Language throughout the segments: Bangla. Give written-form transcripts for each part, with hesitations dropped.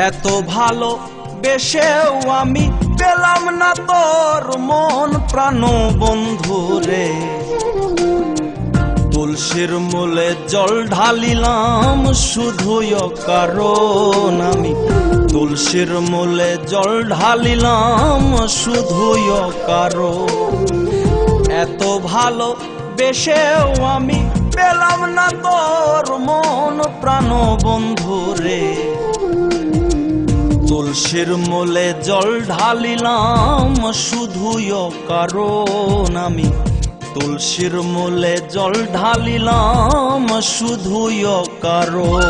এত ভালো বেশেও আমি পেলাম না তোর মন প্রাণ বন্ধুরে। তুলসীর মূলে জল ঢালিলাম শুধুই কারণ আমি, তুলসীর মূলে জল ঢালিলাম শুধুই কারণ। এত ভালো বেশেও আমি পেলাম না তোর মন প্রাণ বন্ধুরে। তুলসীর মূলে জল ঢালিলাম শুধুই কারণ আমি, তুলসীর মূলে জল ঢালিলাম শুধুই কারণ।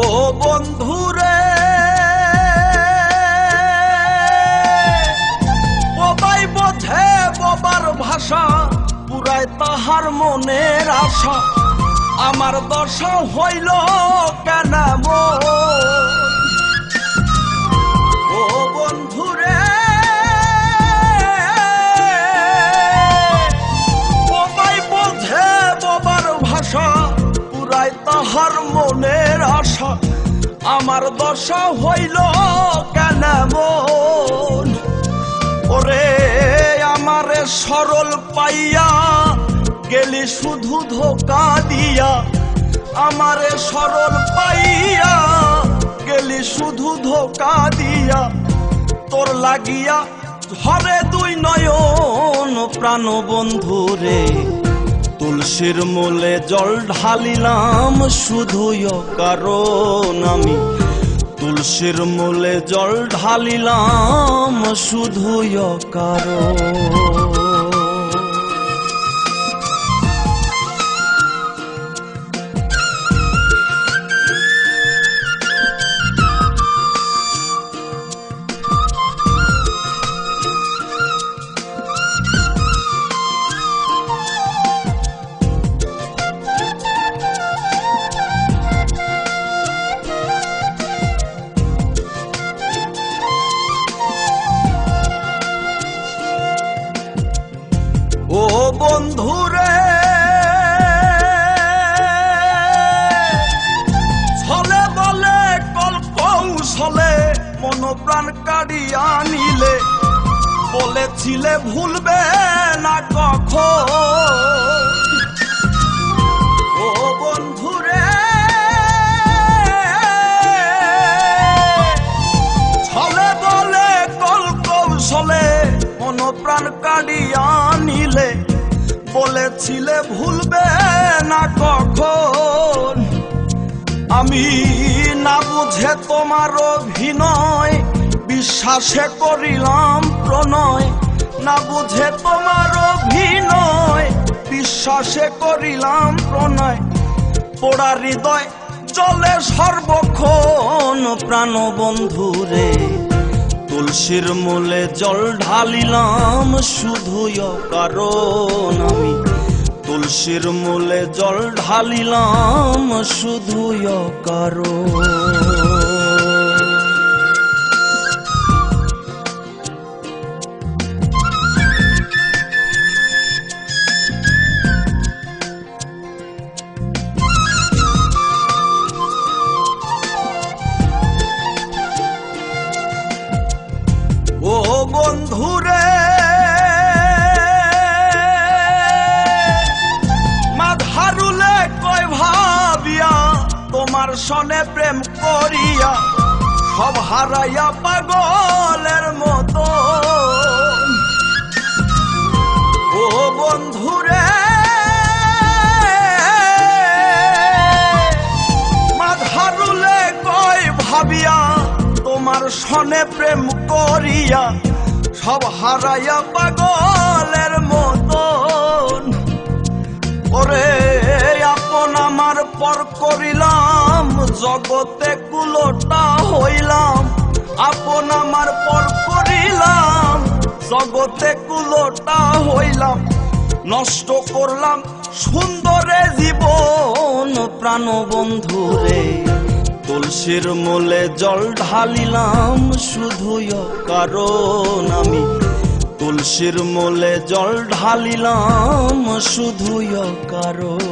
ও বন্ধুরে ববাই বোঝে ববার ভাষা, পুরায় তাহার মনের আশা। আমার দশা হইল কেন ও বন্ধুরে ববাই বোঝে ববার ভাষা, পুরায় তাহার মনের আশা। আমার দশা হইল কেন ওরে আমারে সরল পাইয়া গেলি শুধু ধোকা দিয়া। আমারে সরল পাইয়া গেলি শুধু ধোকা দিয়া। তোর লাগিয়া ঝরে দুই নয়ন প্রাণ বন্ধুরে। তুলসীর মূলে জল ঢালিলাম শুধুই কারণ আমি, তুলসীর মূলে জল ঢালিলাম শুধুই কারণ। ও বন্ধুরে ছলে বলে কল কৌশলে মন প্রাণ কাড়িয়া নিলে। বলেছিলে ভুলবে না কখন ও বন্ধুরে। ছলে বলে কল কৌশলে মন প্রাণ কাড়িয়া নিলে। বলেছিলে ভুলবে না কখন। আমি না বুঝে তোমার অভিনয় বিশ্বাসে করিলাম প্রণয়। না বুঝে তোমার অভিনয় বিশ্বাসে করিলাম প্রণয়। পোড়া হৃদয় চলে সর্বক্ষণ প্রাণ বন্ধুরে। তুলসীর মূলে জল ঢালিলাম শুধুই কারণ আমি, তুলসীর মূলে জল ঢালিলাম শুধুই কারণ। ও বন্ধুরে মাধারুলে কয় ভাবিয়া তোমার সনে প্রেম করিয়া। সব হারাইয়া পাগলের মতো ও বন্ধুরে মাধারুলে কয় ভাবিয়া তোমার সনে প্রেম করিয়া। সব হারাইয়া পাগলের মতন ওরে আপন আমার পর করিলাম জগতে কুলোটা হইলাম, আপন আমার পর করিলাম। জগতে কুলোটা হইলাম, নষ্ট করলাম সুন্দরে জীবন। প্রাণ বন্ধুরে তুলসীর মূলে জল ঢালিলাম শুধুই কারণ আমি। তুলসীর মূলে জল ঢালিলাম শুধুই কারণ।